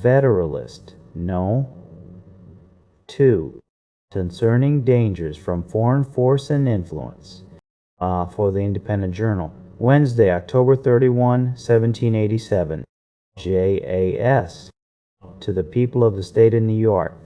Federalist? No. 2. Concerning dangers from foreign force and influence. For the Independent Journal. Wednesday, October 31, 1787. JAS. To the people of the state of New York.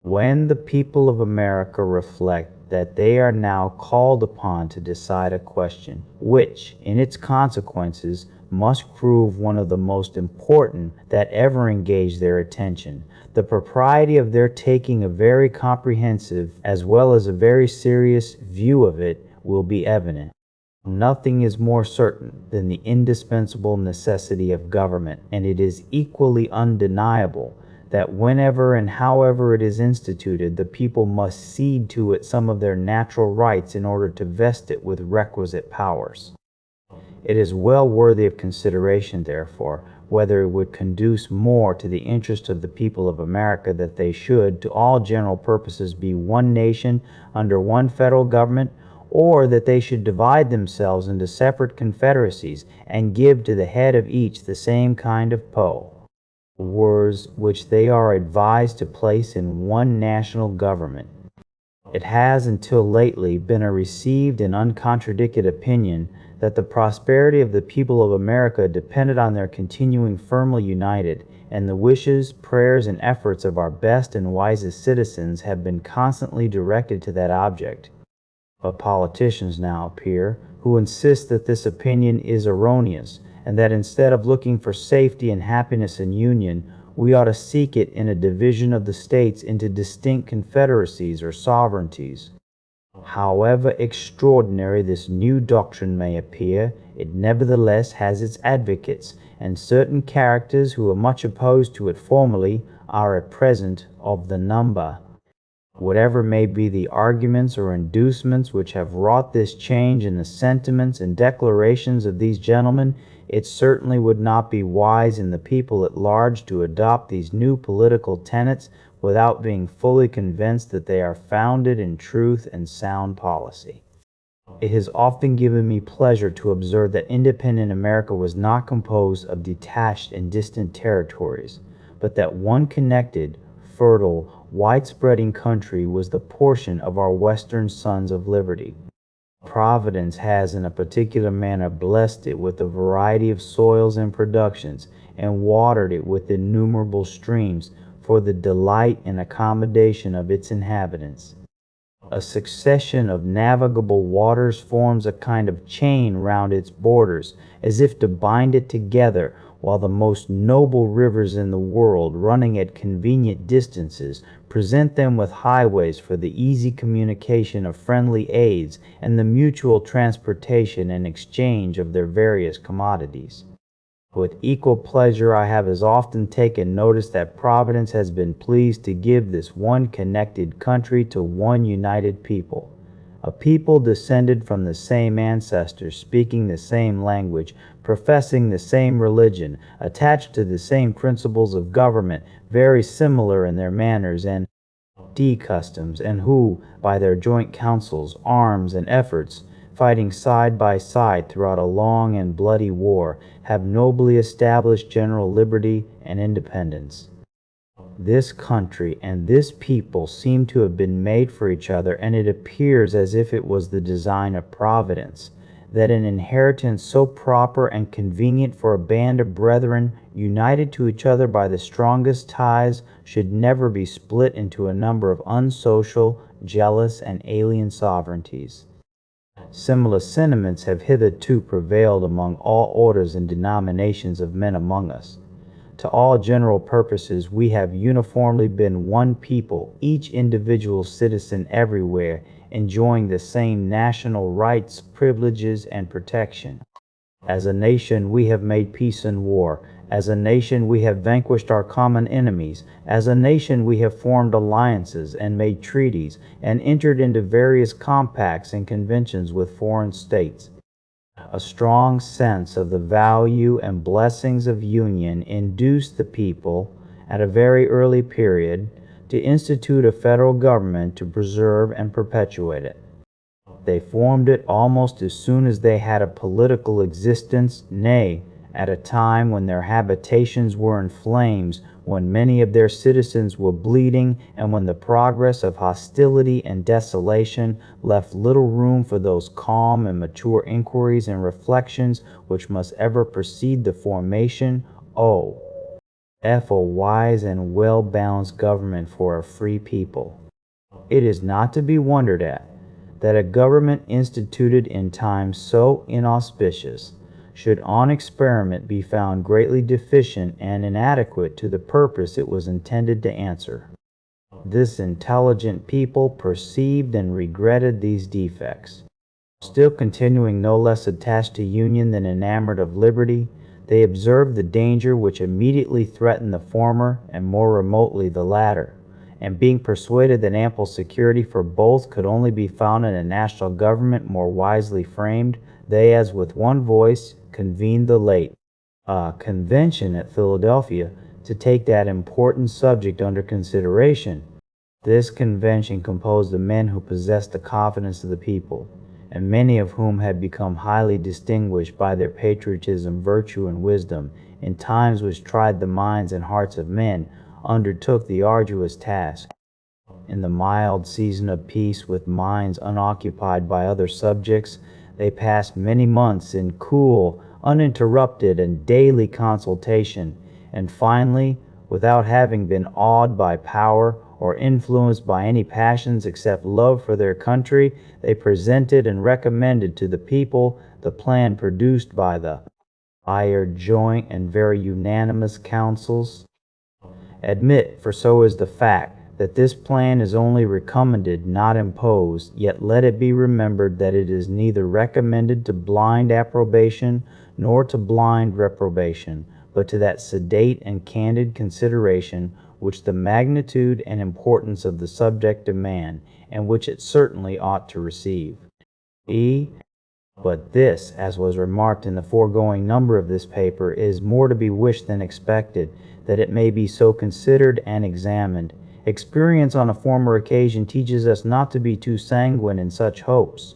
When the people of America reflect that they are now called upon to decide a question which, in its consequences, must prove one of the most important that ever engaged their attention, the propriety of their taking a very comprehensive as well as a very serious view of it will be evident. Nothing is more certain than the indispensable necessity of government, and it is equally undeniable that whenever and however it is instituted, the people must cede to it some of their natural rights in order to vest it with requisite powers. It is well worthy of consideration, therefore, whether it would conduce more to the interest of the people of America that they should, to all general purposes, be one nation under one federal government, or that they should divide themselves into separate confederacies and give to the head of each the same kind of powers which they are advised to place in one national government. It has until lately been a received and uncontradicted opinion that the prosperity of the people of America depended on their continuing firmly united, and the wishes, prayers, and efforts of our best and wisest citizens have been constantly directed to that object. But politicians now appear who insist that this opinion is erroneous, and that instead of looking for safety and happiness in union, we ought to seek it in a division of the states into distinct confederacies or sovereignties. However extraordinary this new doctrine may appear, it nevertheless has its advocates, and certain characters who were much opposed to it formerly are at present of the number. Whatever may be the arguments or inducements which have wrought this change in the sentiments and declarations of these gentlemen, it certainly would not be wise in the people at large to adopt these new political tenets without being fully convinced that they are founded in truth and sound policy. It has often given me pleasure to observe that independent America was not composed of detached and distant territories, but that one connected, fertile, wide-spreading country was the portion of our Western sons of liberty. Providence has in a particular manner blessed it with a variety of soils and productions, and watered it with innumerable streams for the delight and accommodation of its inhabitants. A succession of navigable waters forms a kind of chain round its borders, as if to bind it together, while the most noble rivers in the world, running at convenient distances, present them with highways for the easy communication of friendly aids and the mutual transportation and exchange of their various commodities. With equal pleasure I have as often taken notice that Providence has been pleased to give this one connected country to one united people, a people descended from the same ancestors, speaking the same language, professing the same religion, attached to the same principles of government, very similar in their manners and customs, and who, by their joint counsels, arms, and efforts, fighting side by side throughout a long and bloody war, have nobly established general liberty and independence. This country and this people seem to have been made for each other, and it appears as if it was the design of Providence, that an inheritance so proper and convenient for a band of brethren, united to each other by the strongest ties, should never be split into a number of unsocial, jealous, and alien sovereignties. Similar sentiments have hitherto prevailed among all orders and denominations of men among us. To all general purposes we have uniformly been one people, each individual citizen everywhere enjoying the same national rights, privileges, and protection. As a nation we have made peace and war. As a nation we have vanquished our common enemies. As a nation we have formed alliances and made treaties and entered into various compacts and conventions with foreign states. A strong sense of the value and blessings of union induced the people, at a very early period, to institute a federal government to preserve and perpetuate it. They formed it almost as soon as they had a political existence, nay, at a time when their habitations were in flames, when many of their citizens were bleeding, and when the progress of hostility and desolation left little room for those calm and mature inquiries and reflections which must ever precede the formation, a wise and well-balanced government for a free people. It is not to be wondered at that a government instituted in times so inauspicious should on experiment be found greatly deficient and inadequate to the purpose it was intended to answer. This intelligent people perceived and regretted these defects. Still continuing no less attached to union than enamored of liberty, they observed the danger which immediately threatened the former and more remotely the latter, and being persuaded that ample security for both could only be found in a national government more wisely framed, they, as with one voice, convened the late convention at Philadelphia to take that important subject under consideration. This convention composed of men who possessed the confidence of the people, and many of whom had become highly distinguished by their patriotism, virtue, and wisdom in times which tried the minds and hearts of men, undertook the arduous task. In the mild season of peace, with minds unoccupied by other subjects, they passed many months in cool, uninterrupted, and daily consultation, and finally, without having been awed by power or influenced by any passions except love for their country, they presented and recommended to the people the plan produced by your joint and very unanimous councils. Admit, for so is the fact, that this plan is only recommended, not imposed, yet let it be remembered that it is neither recommended to blind approbation nor to blind reprobation, but to that sedate and candid consideration which the magnitude and importance of the subject demand, and which it certainly ought to receive. But this, as was remarked in the foregoing number of this paper, is more to be wished than expected, that it may be so considered and examined. Experience on a former occasion teaches us not to be too sanguine in such hopes.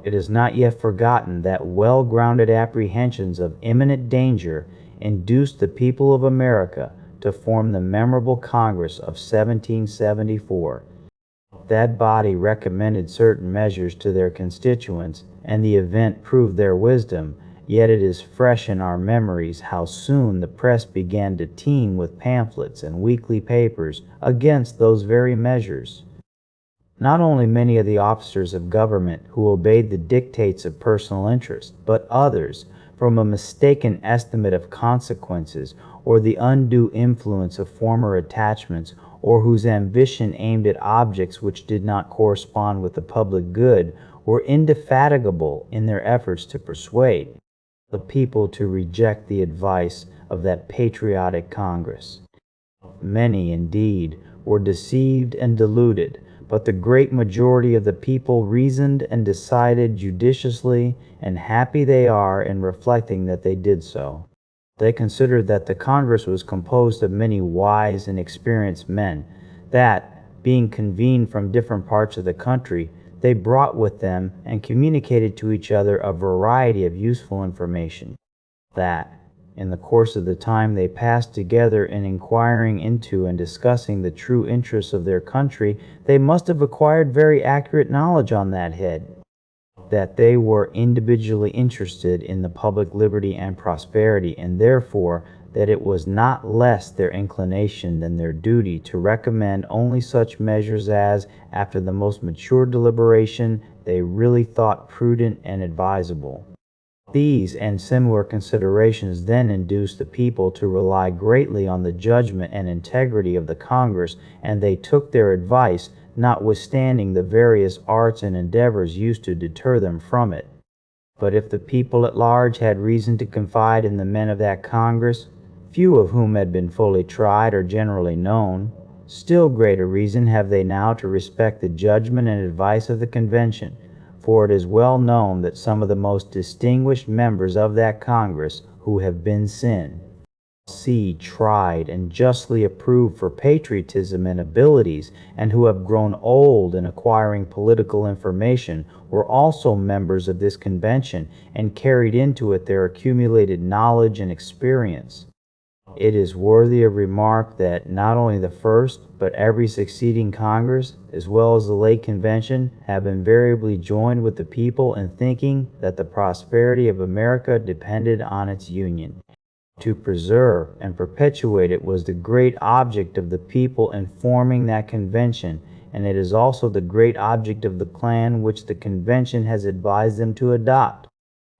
It is not yet forgotten that well-grounded apprehensions of imminent danger induced the people of America to form the memorable Congress of 1774. That body recommended certain measures to their constituents, and the event proved their wisdom, yet it is fresh in our memories how soon the press began to teem with pamphlets and weekly papers against those very measures. Not only many of the officers of government who obeyed the dictates of personal interest, but others, from a mistaken estimate of consequences or the undue influence of former attachments, or whose ambition aimed at objects which did not correspond with the public good, were indefatigable in their efforts to persuade the people to reject the advice of that patriotic Congress. Many, indeed, were deceived and deluded, but the great majority of the people reasoned and decided judiciously, and happy they are in reflecting that they did so. They considered that the Congress was composed of many wise and experienced men, that, being convened from different parts of the country, they brought with them and communicated to each other a variety of useful information, that, in the course of the time they passed together in inquiring into and discussing the true interests of their country, they must have acquired very accurate knowledge on that head, that they were individually interested in the public liberty and prosperity, and therefore that it was not less their inclination than their duty to recommend only such measures as, after the most mature deliberation, they really thought prudent and advisable. These and similar considerations then induced the people to rely greatly on the judgment and integrity of the Congress, and they took their advice, notwithstanding the various arts and endeavors used to deter them from it. But if the people at large had reason to confide in the men of that Congress, few of whom had been fully tried or generally known, still greater reason have they now to respect the judgment and advice of the convention, for it is well known that some of the most distinguished members of that Congress who have been sin see tried and justly approved for patriotism and abilities, and who have grown old in acquiring political information, were also members of this convention and carried into it their accumulated knowledge and experience. It is worthy of remark that not only the first, but every succeeding Congress, as well as the late convention, have invariably joined with the people in thinking that the prosperity of America depended on its union. To preserve and perpetuate it was the great object of the people in forming that convention, and it is also the great object of the plan which the convention has advised them to adopt.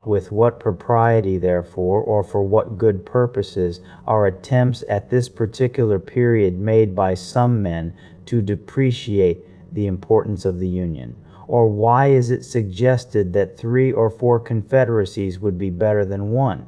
With what propriety, therefore, or for what good purposes, are attempts at this particular period made by some men to depreciate the importance of the Union? Or why is it suggested that 3 or 4 confederacies would be better than one?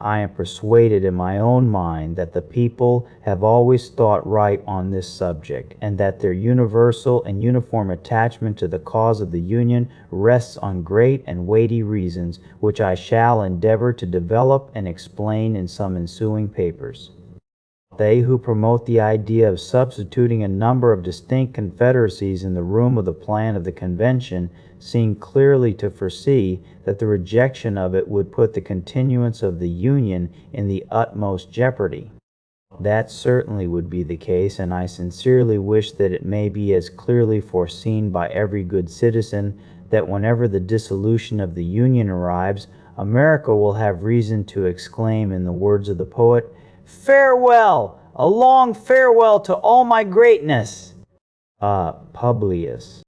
I am persuaded in my own mind that the people have always thought right on this subject, and that their universal and uniform attachment to the cause of the Union rests on great and weighty reasons, which I shall endeavor to develop and explain in some ensuing papers. They who promote the idea of substituting a number of distinct confederacies in the room of the plan of the convention seem clearly to foresee that the rejection of it would put the continuance of the Union in the utmost jeopardy. That certainly would be the case, and I sincerely wish that it may be as clearly foreseen by every good citizen that whenever the dissolution of the Union arrives, America will have reason to exclaim in the words of the poet, "Farewell! A long farewell to all my greatness!" Publius.